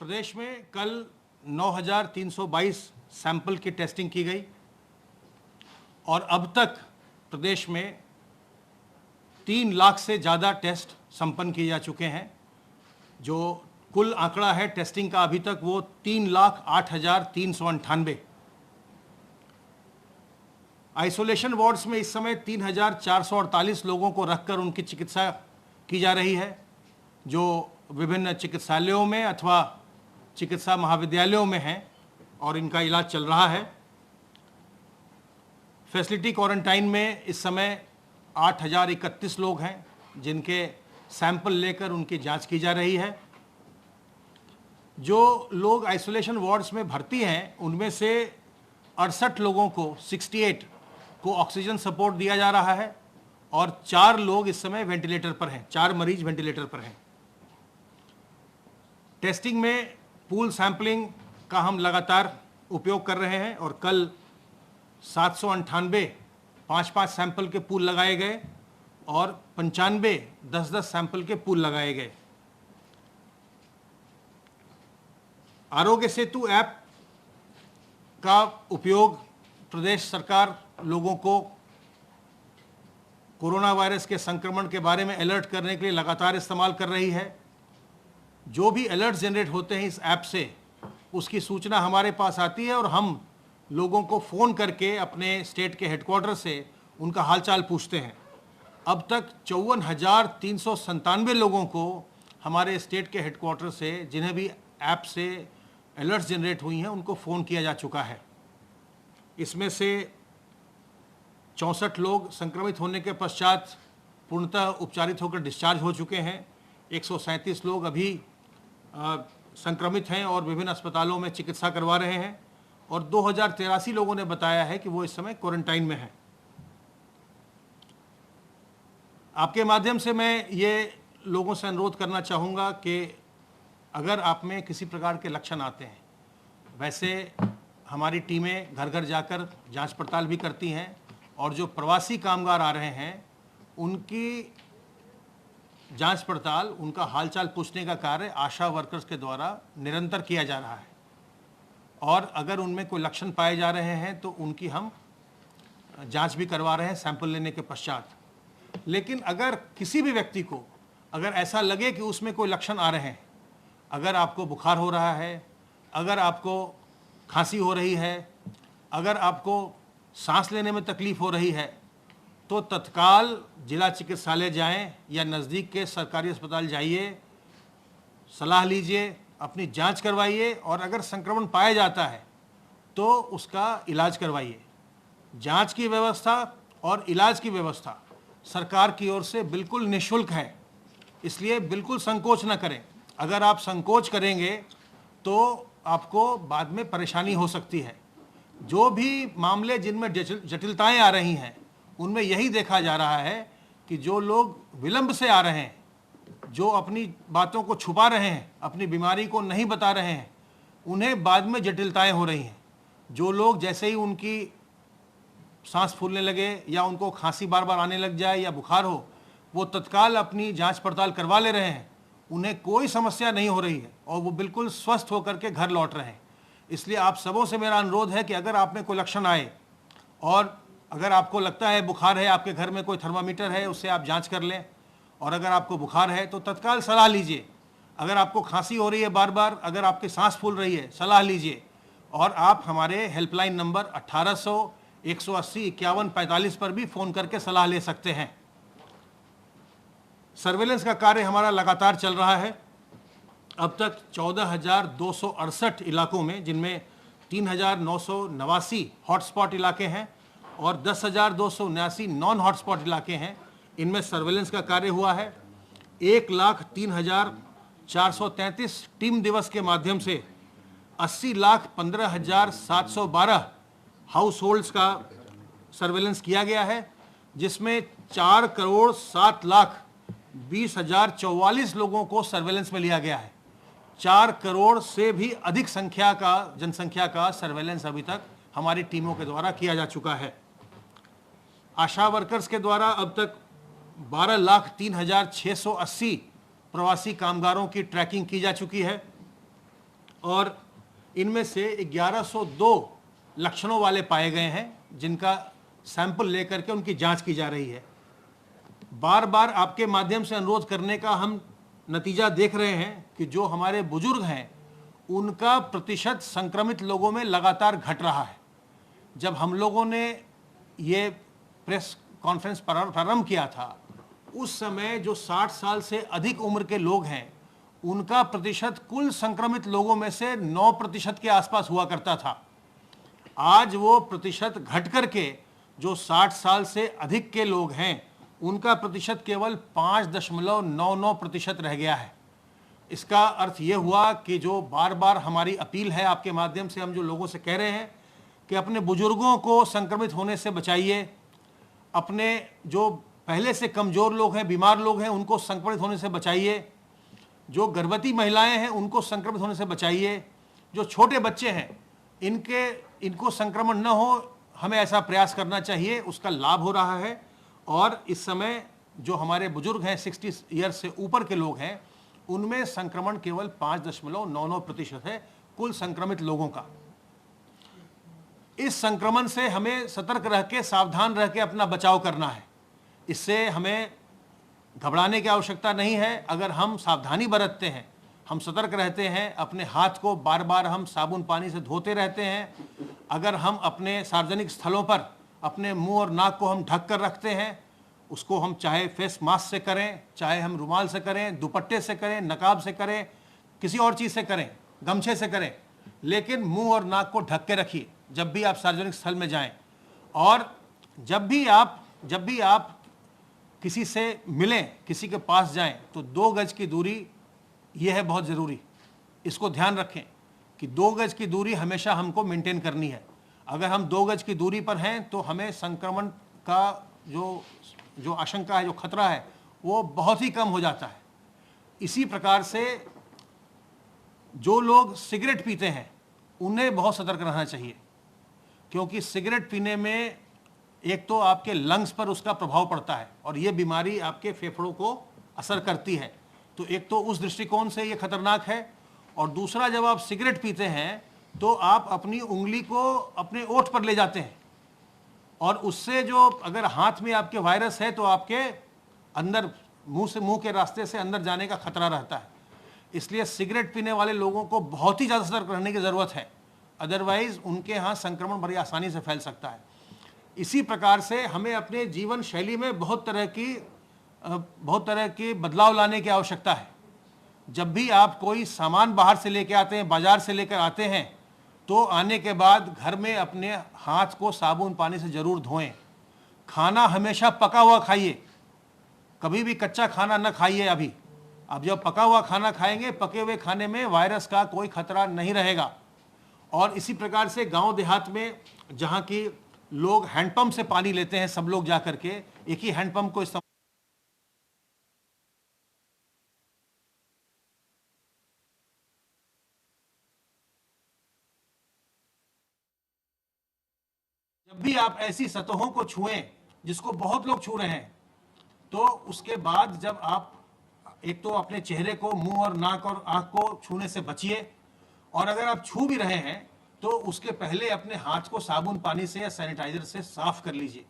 प्रदेश में कल 9,322 सैंपल की टेस्टिंग की गई और अब तक प्रदेश में 3 लाख से ज़्यादा टेस्ट संपन्न किए जा चुके हैं। जो कुल आंकड़ा है टेस्टिंग का अभी तक वो 3,08,398। आइसोलेशन वार्ड्स में इस समय 3,448 लोगों को रखकर उनकी चिकित्सा की जा रही है, जो विभिन्न चिकित्सालयों में अथवा चिकित्सा महाविद्यालयों में हैं और इनका इलाज चल रहा है। फैसिलिटी क्वारंटाइन में इस समय 8,031 लोग हैं जिनके सैंपल लेकर उनकी जांच की जा रही है। जो लोग आइसोलेशन वार्ड्स में भर्ती हैं उनमें से 68 लोगों को 68 को ऑक्सीजन सपोर्ट दिया जा रहा है और 4 लोग इस समय वेंटिलेटर पर हैं, 4 मरीज वेंटिलेटर पर हैं। टेस्टिंग में पूल सैंपलिंग का हम लगातार उपयोग कर रहे हैं और कल 798 5-5 सैंपल के पूल लगाए गए और 95 10-10 सैंपल के पूल लगाए गए। आरोग्य सेतु ऐप का उपयोग प्रदेश सरकार लोगों को कोरोना वायरस के संक्रमण के बारे में अलर्ट करने के लिए लगातार इस्तेमाल कर रही है। जो भी अलर्ट जनरेट होते हैं इस ऐप से उसकी सूचना हमारे पास आती है और हम लोगों को फ़ोन करके अपने स्टेट के हेडक्वार्टर से उनका हालचाल पूछते हैं। अब तक 54,397 लोगों को हमारे स्टेट के हेडक्वार्टर से, जिन्हें भी ऐप से अलर्ट्स जनरेट हुई हैं, उनको फ़ोन किया जा चुका है। इसमें से 64 लोग संक्रमित होने के पश्चात पूर्णतः उपचारित होकर डिस्चार्ज हो चुके हैं। 137 लोग अभी संक्रमित हैं और विभिन्न अस्पतालों में चिकित्सा करवा रहे हैं और 2,083 लोगों ने बताया है कि वो इस समय क्वारंटाइन में हैं। आपके माध्यम से मैं ये लोगों से अनुरोध करना चाहूँगा कि अगर आप में किसी प्रकार के लक्षण आते हैं, वैसे हमारी टीमें घर घर जाकर जांच पड़ताल भी करती हैं और जो प्रवासी कामगार आ रहे हैं उनकी जांच पड़ताल, उनका हालचाल पूछने का कार्य आशा वर्कर्स के द्वारा निरंतर किया जा रहा है और अगर उनमें कोई लक्षण पाए जा रहे हैं तो उनकी हम जांच भी करवा रहे हैं सैंपल लेने के पश्चात। लेकिन अगर किसी भी व्यक्ति को अगर ऐसा लगे कि उसमें कोई लक्षण आ रहे हैं, अगर आपको बुखार हो रहा है, अगर आपको खांसी हो रही है, अगर आपको सांस लेने में तकलीफ हो रही है, तो तत्काल जिला चिकित्सालय जाएं या नज़दीक के सरकारी अस्पताल जाइए, सलाह लीजिए, अपनी जांच करवाइए और अगर संक्रमण पाया जाता है तो उसका इलाज करवाइए। जांच की व्यवस्था और इलाज की व्यवस्था सरकार की ओर से बिल्कुल निःशुल्क है, इसलिए बिल्कुल संकोच न करें। अगर आप संकोच करेंगे तो आपको बाद में परेशानी हो सकती है। जो भी मामले जिनमें जटिलताएं आ रही हैं उनमें यही देखा जा रहा है कि जो लोग विलंब से आ रहे हैं, जो अपनी बातों को छुपा रहे हैं, अपनी बीमारी को नहीं बता रहे हैं, उन्हें बाद में जटिलताएं हो रही हैं। जो लोग जैसे ही उनकी सांस फूलने लगे या उनको खांसी बार बार आने लग जाए या बुखार हो, वो तत्काल अपनी जांच पड़ताल करवा ले रहे हैं, उन्हें कोई समस्या नहीं हो रही है और वो बिल्कुल स्वस्थ होकर के घर लौट रहे हैं। इसलिए आप सबों से मेरा अनुरोध है कि अगर आप में कोई लक्षण आए और अगर आपको लगता है बुखार है, आपके घर में कोई थर्मामीटर है, उससे आप जांच कर लें और अगर आपको बुखार है तो तत्काल सलाह लीजिए। अगर आपको खांसी हो रही है बार बार, अगर आपकी सांस फूल रही है, सलाह लीजिए और आप हमारे हेल्पलाइन नंबर 1800 180 51 45 पर भी फ़ोन करके सलाह ले सकते हैं। सर्वेलेंस का कार्य हमारा लगातार चल रहा है। अब तक 14,268 इलाकों में, जिनमें 3,989 हॉटस्पॉट इलाके हैं और 10,279 नॉन हॉटस्पॉट इलाके हैं, इनमें सर्वेलेंस का कार्य हुआ है। 1,03,433 टीम दिवस के माध्यम से 80,15,712 हाउस होल्ड्स का सर्वेलेंस किया गया है, जिसमें 4,07,20,044 लोगों को सर्वेलेंस में लिया गया है। 4 करोड़ से भी अधिक जनसंख्या का सर्वेलेंस अभी तक हमारी टीमों के द्वारा किया जा चुका है। आशा वर्कर्स के द्वारा अब तक 12,03,680 प्रवासी कामगारों की ट्रैकिंग की जा चुकी है। और इनमें से 1102 लक्षणों वाले पाए गए हैं, जिनका सैंपल लेकर के उनकी जांच की जा रही है। बार बार आपके माध्यम से अनुरोध करने का हम नतीजा देख रहे हैं कि जो हमारे बुजुर्ग हैं उनका प्रतिशत संक्रमित लोगों में लगातार घट रहा है। जब हम लोगों ने ये प्रेस कॉन्फ्रेंस प्रारंभ किया था, उस समय जो 60 साल से अधिक उम्र के लोग हैं उनका प्रतिशत कुल संक्रमित लोगों में से 9% के आसपास हुआ करता था। आज वो प्रतिशत घट करके जो 60 साल से अधिक के लोग हैं उनका प्रतिशत केवल 5.99% रह गया है। इसका अर्थ ये हुआ कि जो बार बार हमारी अपील है आपके माध्यम से, हम जो लोगों से कह रहे हैं कि अपने बुजुर्गों को संक्रमित होने से बचाइए, अपने जो पहले से कमज़ोर लोग हैं, बीमार लोग हैं, उनको संक्रमित होने से बचाइए, जो गर्भवती महिलाएं हैं उनको संक्रमित होने से बचाइए, जो छोटे बच्चे हैं इनको संक्रमण न हो, हमें ऐसा प्रयास करना चाहिए। उसका लाभ हो रहा है। और इस समय जो हमारे बुजुर्ग हैं, 60 ईयर्स से ऊपर के लोग हैं, उनमें संक्रमण केवल 5.99% है कुल संक्रमित लोगों का। इस संक्रमण से हमें सतर्क रह के, सावधान रह के अपना बचाव करना है। इससे हमें घबराने की आवश्यकता नहीं है। अगर हम सावधानी बरतते हैं, हम सतर्क रहते हैं, अपने हाथ को बार बार हम साबुन पानी से धोते रहते हैं, अगर हम अपने सार्वजनिक स्थलों पर अपने मुंह और नाक को हम ढक कर रखते हैं, उसको हम चाहे फेस मास्क से करें, चाहे हम रुमाल से करें, दुपट्टे से करें, नकाब से करें, किसी और चीज़ से करें, गमछे से करें, लेकिन मुंह और नाक को ढक के रखिए जब भी आप सार्वजनिक स्थल में जाएं। और जब भी आप किसी से मिलें, किसी के पास जाएं, तो 2 गज की दूरी ये है बहुत ज़रूरी। इसको ध्यान रखें कि 2 गज की दूरी हमेशा हमको मेंटेन करनी है। अगर हम 2 गज की दूरी पर हैं तो हमें संक्रमण का जो आशंका है, जो खतरा है, वो बहुत ही कम हो जाता है। इसी प्रकार से जो लोग सिगरेट पीते हैं उन्हें बहुत सतर्क रहना चाहिए, क्योंकि सिगरेट पीने में एक तो आपके लंग्स पर उसका प्रभाव पड़ता है और ये बीमारी आपके फेफड़ों को असर करती है। तो एक तो उस दृष्टिकोण से ये खतरनाक है, और दूसरा, जब आप सिगरेट पीते हैं तो आप अपनी उंगली को अपने ओठ पर ले जाते हैं, और उससे जो अगर हाथ में आपके वायरस है तो आपके अंदर मुंह के रास्ते से अंदर जाने का खतरा रहता है। इसलिए सिगरेट पीने वाले लोगों को बहुत ही ज़्यादा सतर्क रहने की ज़रूरत है, अदरवाइज़ उनके यहाँ संक्रमण बड़ी आसानी से फैल सकता है। इसी प्रकार से हमें अपने जीवन शैली में बहुत तरह की बदलाव लाने की आवश्यकता है। जब भी आप कोई सामान बाहर से लेके आते हैं, बाजार से लेकर आते हैं, तो आने के बाद घर में अपने हाथ को साबुन पानी से ज़रूर धोएं। खाना हमेशा पका हुआ खाइए, कभी भी कच्चा खाना न खाइए। अभी आप जब पका हुआ खाना खाएंगे, पके हुए खाने में वायरस का कोई खतरा नहीं रहेगा। और इसी प्रकार से गांव देहात में जहां की लोग हैंडपंप से पानी लेते हैं, सब लोग जा करके एक ही हैंडपंप को इस्तेमाल, जब भी आप ऐसी सतहों को छुएं जिसको बहुत लोग छू रहे हैं, तो उसके बाद जब आप एक तो अपने चेहरे को, मुंह और नाक और आंख को छूने से बचिए, और अगर आप छू भी रहे हैं तो उसके पहले अपने हाथ को साबुन पानी से या सैनिटाइजर से साफ कर लीजिए,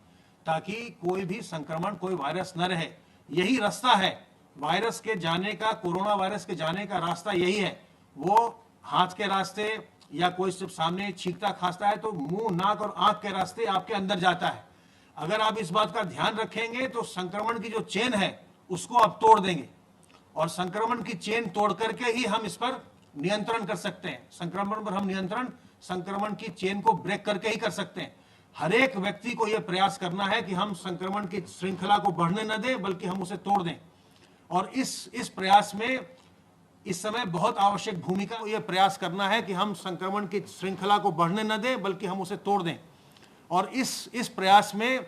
ताकि कोई भी संक्रमण, कोई वायरस न रहे। यही रास्ता है वायरस के जाने का, कोरोना वायरस के जाने का रास्ता यही है। वो हाथ के रास्ते, या कोई सिर्फ सामने छींकता खांसता है तो मुंह, नाक और आंख के रास्ते आपके अंदर जाता है। अगर आप इस बात का ध्यान रखेंगे तो संक्रमण की जो चेन है उसको आप तोड़ देंगे, और संक्रमण की चेन तोड़ करके ही हम इस पर नियंत्रण कर सकते हैं। संक्रमण पर हम नियंत्रण संक्रमण की चेन को ब्रेक करके ही कर सकते हैं। हर एक व्यक्ति को यह प्रयास करना है कि हम संक्रमण की श्रृंखला को बढ़ने न दें, बल्कि हम उसे तोड़ दें। और इस प्रयास में इस समय बहुत आवश्यक भूमिका यह प्रयास करना है कि हम संक्रमण की श्रृंखला को बढ़ने न दें, बल्कि हम उसे तोड़ दें। और इस प्रयास में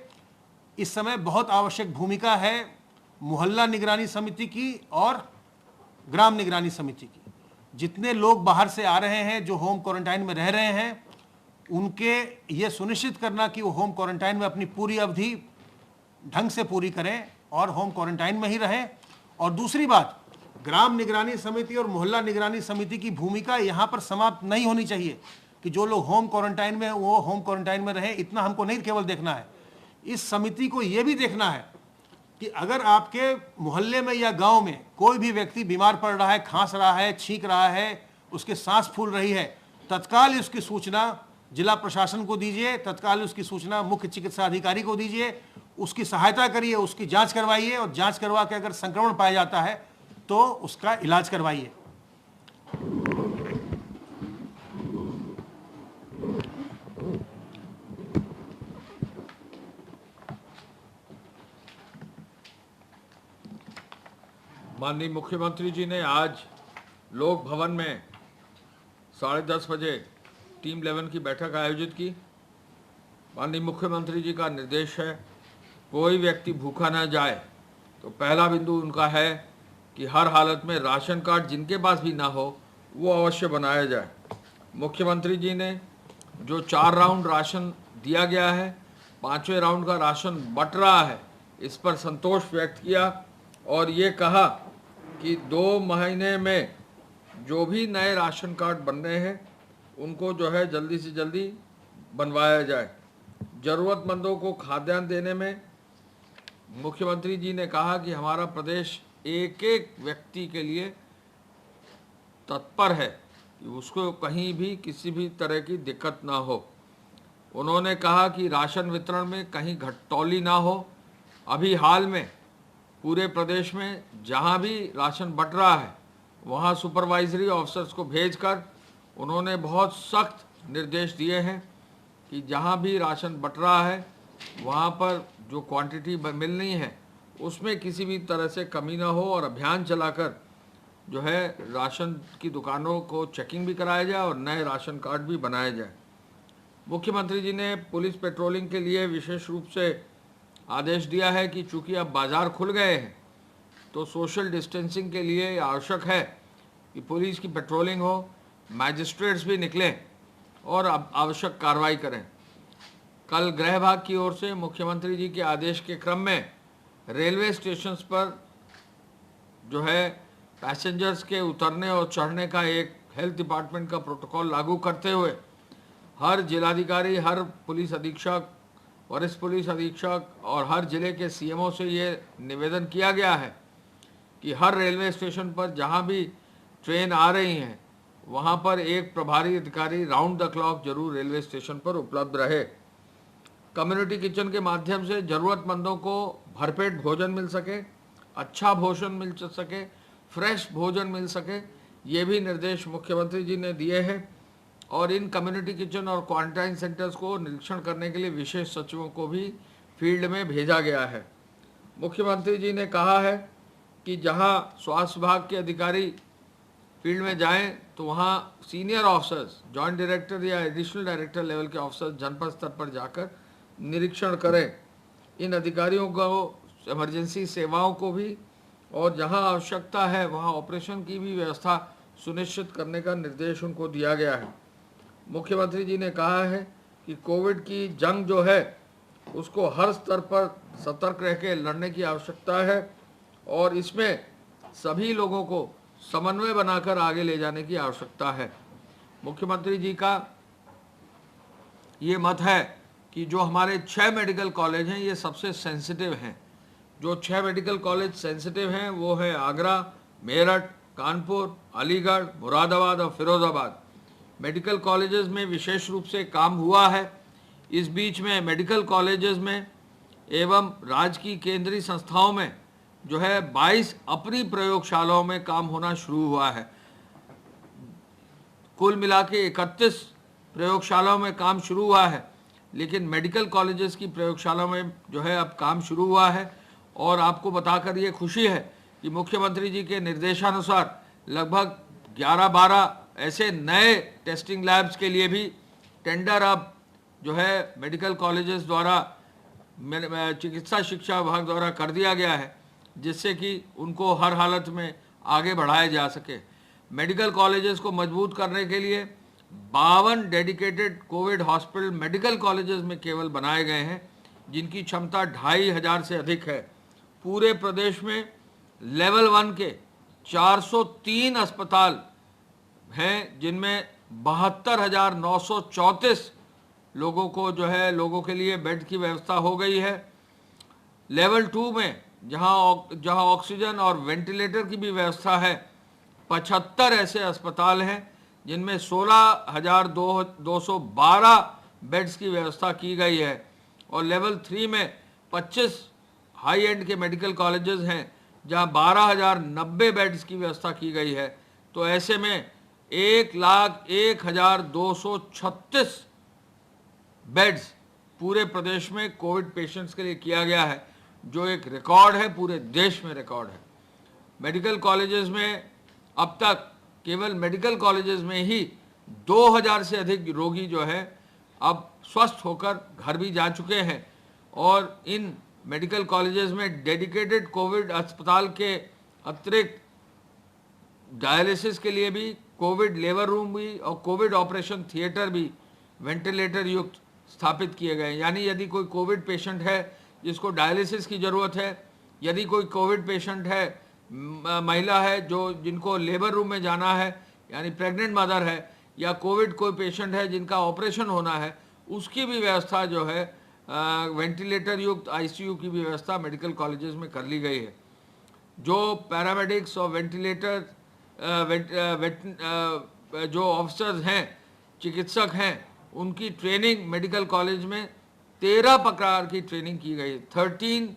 इस समय बहुत आवश्यक भूमिका है मोहल्ला निगरानी समिति की और ग्राम निगरानी समिति की। जितने लोग बाहर से आ रहे हैं, जो होम क्वारंटाइन में रह रहे हैं, उनके ये सुनिश्चित करना कि वो होम क्वारंटाइन में अपनी पूरी अवधि ढंग से पूरी करें और होम क्वारंटाइन में ही रहें। और दूसरी बात, ग्राम निगरानी समिति और मोहल्ला निगरानी समिति की भूमिका यहाँ पर समाप्त नहीं होनी चाहिए कि जो लोग होम क्वारंटाइन में वो होम क्वारंटाइन में रहे, इतना हमको नहीं केवल देखना है। इस समिति को ये भी देखना है कि अगर आपके मोहल्ले में या गांव में कोई भी व्यक्ति बीमार पड़ रहा है, खांस रहा है, छींक रहा है, उसके सांस फूल रही है, तत्काल उसकी सूचना जिला प्रशासन को दीजिए, तत्काल उसकी सूचना मुख्य चिकित्सा अधिकारी को दीजिए, उसकी सहायता करिए, उसकी जांच करवाइए और जांच करवा के अगर संक्रमण पाया जाता है तो उसका इलाज करवाइए। माननीय मुख्यमंत्री जी ने आज लोक भवन में 10:30 बजे टीम 11 की बैठक आयोजित की। माननीय मुख्यमंत्री जी का निर्देश है कोई व्यक्ति भूखा न जाए, तो पहला बिंदु उनका है कि हर हालत में राशन कार्ड जिनके पास भी ना हो वो अवश्य बनाया जाए। मुख्यमंत्री जी ने जो 4 राउंड राशन दिया गया है, 5वें राउंड का राशन बंट रहा है, इस पर संतोष व्यक्त किया और ये कहा कि 2 महीने में जो भी नए राशन कार्ड बन रहे हैं उनको जो है जल्दी से जल्दी बनवाया जाए। ज़रूरतमंदों को खाद्यान्न देने में मुख्यमंत्री जी ने कहा कि हमारा प्रदेश एक एक व्यक्ति के लिए तत्पर है कि उसको कहीं भी किसी भी तरह की दिक्कत ना हो। उन्होंने कहा कि राशन वितरण में कहीं घटतौली ना हो। अभी हाल में पूरे प्रदेश में जहां भी राशन बंट रहा है वहां सुपरवाइजरी ऑफिसर्स को भेजकर उन्होंने बहुत सख्त निर्देश दिए हैं कि जहां भी राशन बंट रहा है वहां पर जो क्वांटिटी मिलनी है उसमें किसी भी तरह से कमी ना हो और अभियान चलाकर जो है राशन की दुकानों को चेकिंग भी कराया जाए और नए राशन कार्ड भी बनाए जाए। मुख्यमंत्री जी ने पुलिस पेट्रोलिंग के लिए विशेष रूप से आदेश दिया है कि चूंकि अब बाज़ार खुल गए हैं तो सोशल डिस्टेंसिंग के लिए आवश्यक है कि पुलिस की पेट्रोलिंग हो, मैजिस्ट्रेट्स भी निकलें और अब आवश्यक कार्रवाई करें। कल गृह विभाग की ओर से मुख्यमंत्री जी के आदेश के क्रम में रेलवे स्टेशंस पर जो है पैसेंजर्स के उतरने और चढ़ने का एक हेल्थ डिपार्टमेंट का प्रोटोकॉल लागू करते हुए हर जिलाधिकारी, हर पुलिस अधीक्षक, वरिष्ठ पुलिस अधीक्षक और हर जिले के सीएमओ से ये निवेदन किया गया है कि हर रेलवे स्टेशन पर जहां भी ट्रेन आ रही हैं वहां पर एक प्रभारी अधिकारी राउंड द क्लॉक जरूर रेलवे स्टेशन पर उपलब्ध रहे। कम्युनिटी किचन के माध्यम से ज़रूरतमंदों को भरपेट भोजन मिल सके, अच्छा भोजन मिल सके, फ्रेश भोजन मिल सके, ये भी निर्देश मुख्यमंत्री जी ने दिए हैं। और इन कम्युनिटी किचन और क्वारंटाइन सेंटर्स को निरीक्षण करने के लिए विशेष सचिवों को भी फील्ड में भेजा गया है। मुख्यमंत्री जी ने कहा है कि जहां स्वास्थ्य विभाग के अधिकारी फील्ड में जाएं तो वहां सीनियर ऑफिसर्स, जॉइंट डायरेक्टर या एडिशनल डायरेक्टर लेवल के ऑफिसर्स जनपद स्तर पर जाकर निरीक्षण करें। इन अधिकारियों को इमरजेंसी सेवाओं को भी और जहां आवश्यकता है वहां ऑपरेशन की भी व्यवस्था सुनिश्चित करने का निर्देश उनको दिया गया है। मुख्यमंत्री जी ने कहा है कि कोविड की जंग जो है उसको हर स्तर पर सतर्क रह के लड़ने की आवश्यकता है और इसमें सभी लोगों को समन्वय बनाकर आगे ले जाने की आवश्यकता है। मुख्यमंत्री जी का ये मत है कि जो हमारे 6 मेडिकल कॉलेज हैं ये सबसे सेंसिटिव हैं। जो 6 मेडिकल कॉलेज सेंसिटिव हैं वो है आगरा, मेरठ, कानपुर, अलीगढ़, मुरादाबाद और फिरोजाबाद। मेडिकल कॉलेजेस में विशेष रूप से काम हुआ है। इस बीच में मेडिकल कॉलेजेस में एवं राज्य की केंद्रीय संस्थाओं में जो है 22 अपनी प्रयोगशालाओं में काम होना शुरू हुआ है। कुल मिला के 31 प्रयोगशालाओं में काम शुरू हुआ है, लेकिन मेडिकल कॉलेजेस की प्रयोगशाला में जो है अब काम शुरू हुआ है। और आपको बताकर ये खुशी है कि मुख्यमंत्री जी के निर्देशानुसार लगभग 11-12 ऐसे नए टेस्टिंग लैब्स के लिए भी टेंडर अब जो है मेडिकल कॉलेजेस द्वारा, चिकित्सा शिक्षा विभाग द्वारा कर दिया गया है, जिससे कि उनको हर हालत में आगे बढ़ाया जा सके। मेडिकल कॉलेजेस को मजबूत करने के लिए 52 dedicated Covid hospital medical colleges में केवल बनाए गए हैं, जिनकी क्षमता 2500 से अधिक है। पूरे प्रदेश में लेवल 1 के 403 अस्पताल हैं जिनमें 72,934 लोगों को जो है लोगों के लिए बेड की व्यवस्था हो गई है। लेवल 2 में जहां ऑक्सीजन और वेंटिलेटर की भी व्यवस्था है, 75 ऐसे अस्पताल हैं जिनमें 16,212 बेड्स की व्यवस्था की गई है। और लेवल 3 में 25 हाई एंड के मेडिकल कॉलेजेस हैं जहां 12,090 बेड्स की व्यवस्था की गई है। तो ऐसे में 1,01,236 बेड्स पूरे प्रदेश में कोविड पेशेंट्स के लिए किया गया है, जो एक रिकॉर्ड है, पूरे देश में रिकॉर्ड है। मेडिकल कॉलेजेस में अब तक केवल मेडिकल कॉलेजेस में ही 2,000 से अधिक रोगी जो है अब स्वस्थ होकर घर भी जा चुके हैं। और इन मेडिकल कॉलेजेस में डेडिकेटेड कोविड अस्पताल के अतिरिक्त डायलिसिस के लिए भी कोविड लेबर रूम भी और कोविड ऑपरेशन थिएटर भी वेंटिलेटर युक्त स्थापित किए गए हैं। यानी यदि कोई कोविड पेशेंट है जिसको डायलिसिस की ज़रूरत है, यदि कोई कोविड पेशेंट है, महिला है जिनको लेबर रूम में जाना है, यानी प्रेग्नेंट मदर है, या कोविड कोई पेशेंट है जिनका ऑपरेशन होना है, उसकी भी व्यवस्था जो है वेंटिलेटर युक्त आईसीयू की भी व्यवस्था मेडिकल कॉलेजेस में कर ली गई है। जो पैरामेडिक्स और वेंटिलेटर जो ऑफिसर्स हैं, चिकित्सक हैं, उनकी ट्रेनिंग मेडिकल कॉलेज में 13 प्रकार की ट्रेनिंग की गई, 13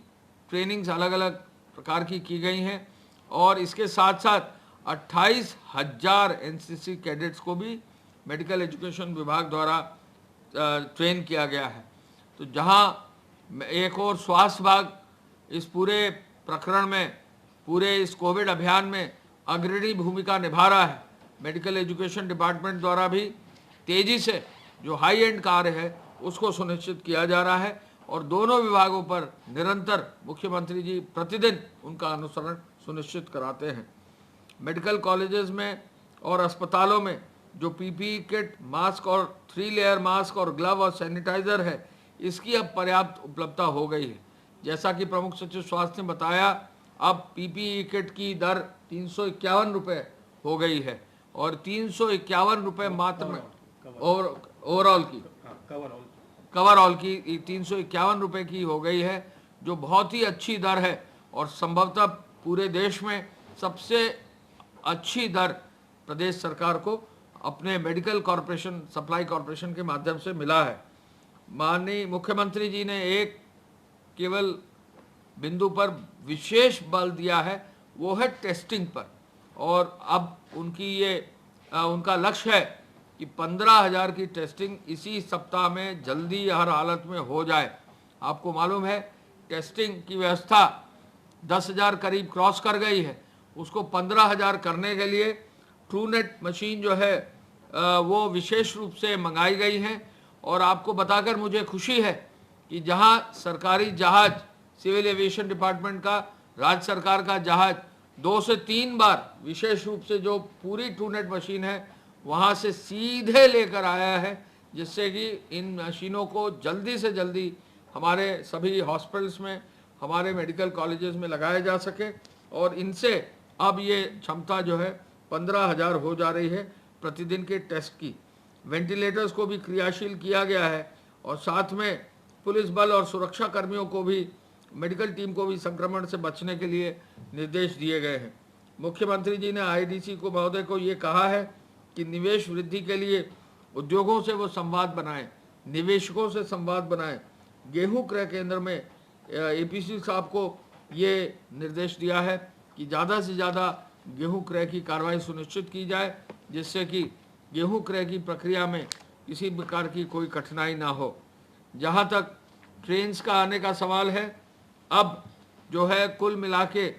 ट्रेनिंग्स अलग अलग प्रकार की गई हैं। और इसके साथ साथ 28,000 एनसीसी कैडेट्स को भी मेडिकल एजुकेशन विभाग द्वारा ट्रेन किया गया है। तो जहां एक और स्वास्थ्य विभाग इस पूरे प्रकरण में, पूरे इस कोविड अभियान में अग्रणी भूमिका निभा रहा है, मेडिकल एजुकेशन डिपार्टमेंट द्वारा भी तेज़ी से जो हाई एंड कार्य है उसको सुनिश्चित किया जा रहा है। और दोनों विभागों पर निरंतर मुख्यमंत्री जी प्रतिदिन उनका अनुसरण सुनिश्चित कराते हैं। मेडिकल कॉलेजेस में और अस्पतालों में जो पीपीई किट, मास्क और 3 लेयर मास्क और ग्लव और सैनिटाइज़र है, इसकी अब पर्याप्त उपलब्धता हो गई है। जैसा कि प्रमुख सचिव स्वास्थ्य ने बताया, अब पीपीई किट की दर 351 रुपये हो गई है और 351 रुपये मात्र में ओवरऑल की कवरऑल की 351 रुपये की हो गई है, जो बहुत ही अच्छी दर है। और संभवतः पूरे देश में सबसे अच्छी दर प्रदेश सरकार को अपने मेडिकल कॉरपोरेशन, सप्लाई कॉरपोरेशन के माध्यम से मिला है। माननीय मुख्यमंत्री जी ने एक केवल बिंदु पर विशेष बल दिया है, वो है टेस्टिंग पर। और अब उनका लक्ष्य है कि 15,000 की टेस्टिंग इसी सप्ताह में जल्दी हर हालत में हो जाए। आपको मालूम है टेस्टिंग की व्यवस्था 10,000 करीब क्रॉस कर गई है, उसको 15,000 करने के लिए ट्रूनेट मशीन जो है वो विशेष रूप से मंगाई गई हैं। और आपको बताकर मुझे खुशी है कि जहां सरकारी जहाज, सिविल एविएशन डिपार्टमेंट का, राज्य सरकार का जहाज 2 से 3 बार विशेष रूप से जो पूरी ट्रूनेट मशीन है वहां से सीधे लेकर आया है, जिससे कि इन मशीनों को जल्दी से जल्दी हमारे सभी हॉस्पिटल्स में, हमारे मेडिकल कॉलेजेस में लगाया जा सके। और इनसे अब ये क्षमता जो है 15,000 हो जा रही है प्रतिदिन के टेस्ट की। वेंटिलेटर्स को भी क्रियाशील किया गया है और साथ में पुलिस बल और सुरक्षा कर्मियों को भी, मेडिकल टीम को भी संक्रमण से बचने के लिए निर्देश दिए गए हैं। मुख्यमंत्री जी ने आईडीसी को महोदय को ये कहा है कि निवेश वृद्धि के लिए उद्योगों से वो संवाद बनाएं, निवेशकों से संवाद बनाएं। गेहूं क्रय केंद्र में एपीसी साहब को ये निर्देश दिया है कि ज़्यादा से ज़्यादा गेहूं क्रय की कार्रवाई सुनिश्चित की जाए, जिससे कि गेहूं क्रय की प्रक्रिया में किसी प्रकार की कोई कठिनाई ना हो। जहां तक ट्रेन्स का आने का सवाल है, अब जो है कुल मिला के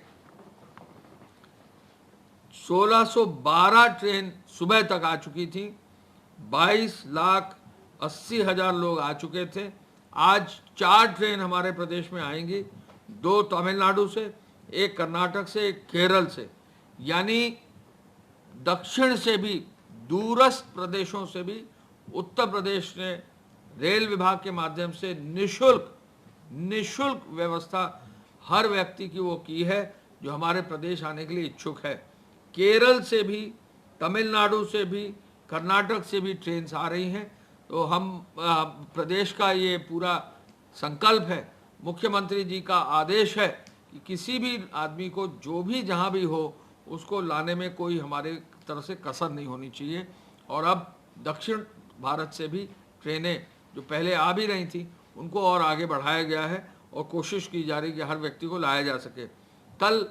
1612 ट्रेन सुबह तक आ चुकी थी, 22,80,000 लोग आ चुके थे। आज 4 ट्रेन हमारे प्रदेश में आएंगी, 2 तमिलनाडु से, 1 कर्नाटक से, 1 केरल से। यानी दक्षिण से भी, दूरस्थ प्रदेशों से भी उत्तर प्रदेश ने रेल विभाग के माध्यम से निःशुल्क व्यवस्था हर व्यक्ति की वो की है जो हमारे प्रदेश आने के लिए इच्छुक है। केरल से भी, तमिलनाडु से भी, कर्नाटक से भी ट्रेन आ रही हैं। तो हम प्रदेश का ये पूरा संकल्प है, मुख्यमंत्री जी का आदेश है कि किसी भी आदमी को जो भी जहाँ भी हो उसको लाने में कोई हमारे तरफ से कसर नहीं होनी चाहिए। और अब दक्षिण भारत से भी ट्रेनें जो पहले आ भी रही थी उनको और आगे बढ़ाया गया है और कोशिश की जा रही है कि हर व्यक्ति को लाया जा सके। कल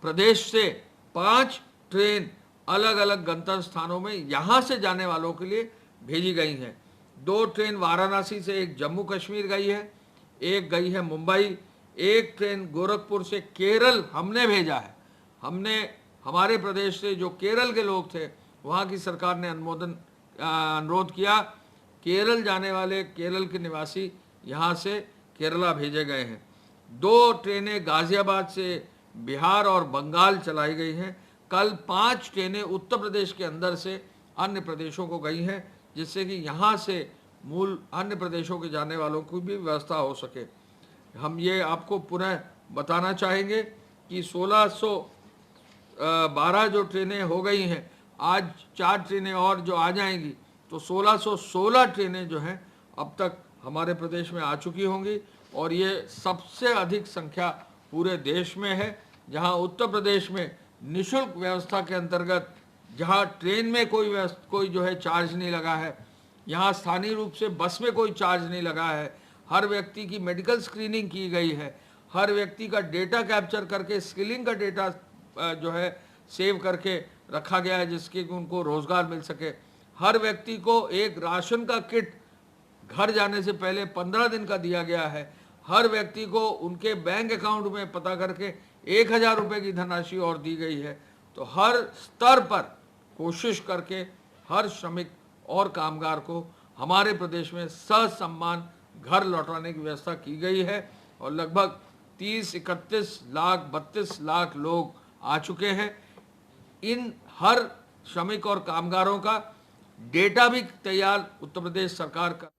प्रदेश से 5 ट्रेन अलग अलग गंतव्य स्थानों में यहाँ से जाने वालों के लिए भेजी गई हैं। 2 ट्रेन वाराणसी से, एक जम्मू कश्मीर गई है, एक गई है मुंबई, एक ट्रेन गोरखपुर से केरल हमने भेजा है। हमने हमारे प्रदेश से जो केरल के लोग थे वहाँ की सरकार ने अनुरोध किया, केरल जाने वाले केरल के निवासी यहाँ से केरला भेजे गए हैं। 2 ट्रेनें गाजियाबाद से बिहार और बंगाल चलाई गई हैं। कल 5 ट्रेनें उत्तर प्रदेश के अंदर से अन्य प्रदेशों को गई हैं, जिससे कि यहाँ से मूल अन्य प्रदेशों के जाने वालों की भी व्यवस्था हो सके। हम ये आपको पुनः बताना चाहेंगे कि 1612 जो ट्रेनें हो गई हैं, आज 4 ट्रेनें और जो आ जाएंगी तो 1616 ट्रेनें जो हैं अब तक हमारे प्रदेश में आ चुकी होंगी। और ये सबसे अधिक संख्या पूरे देश में है, जहां उत्तर प्रदेश में निःशुल्क व्यवस्था के अंतर्गत, जहां ट्रेन में कोई जो है चार्ज नहीं लगा है, यहाँ स्थानीय रूप से बस में कोई चार्ज नहीं लगा है, हर व्यक्ति की मेडिकल स्क्रीनिंग की गई है, हर व्यक्ति का डेटा कैप्चर करके स्किलिंग का डेटा जो है सेव करके रखा गया है, जिसके उनको रोजगार मिल सके। हर व्यक्ति को एक राशन का किट घर जाने से पहले 15 दिन का दिया गया है। हर व्यक्ति को उनके बैंक अकाउंट में पता करके 1000 रुपये की धनराशि और दी गई है। तो हर स्तर पर कोशिश करके हर श्रमिक और कामगार को हमारे प्रदेश में ससम्मान घर लौटाने की व्यवस्था की गई है। और लगभग 30-31 लाख 32 लाख लोग आ चुके हैं। इन हर श्रमिक और कामगारों का डेटा भी तैयार उत्तर प्रदेश सरकार का